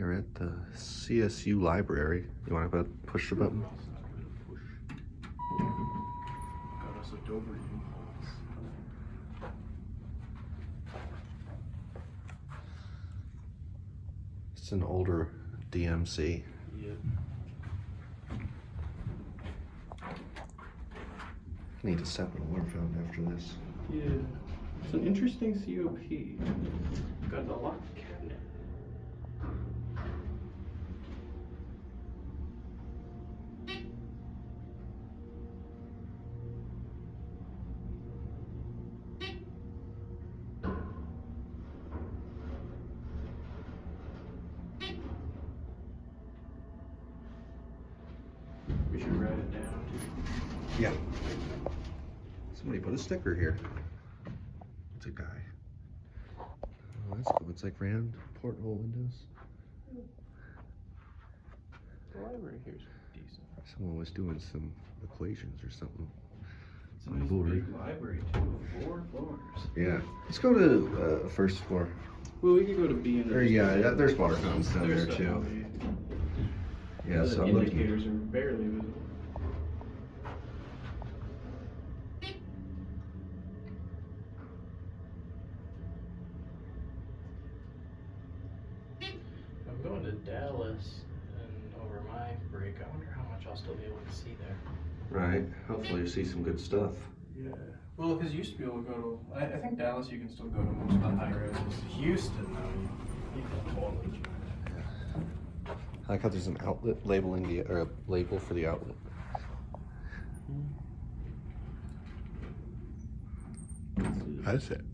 We are at the CSU library. You want to push the button? It's an older DMC. Yeah. Need to stop at a water fountain after this. Yeah. It's an interesting COP. Got a lock cabinet. We should write it down. Yeah. Somebody put a sticker here. It's a guy. Oh, that's cool. It's like round porthole windows. The library here's decent. Someone was doing some equations or something. It's a nice big library too. 4 floors. Yeah. Let's go to first floor. Well, we could go to B and. Or yeah, there's water fountains down there too. Yeah, so I'm looking. Indicators are barely visible. I'm going to Dallas and over my break. I wonder how much I'll still be able to see there. Right. Hopefully you see some good stuff. Yeah. Well, because you used to be able to go to, I think Dallas you can still go to most of the high rises. Houston, though, you can totally try that. I like how there's an outlet labeling the, or a label for the outlet. That's it.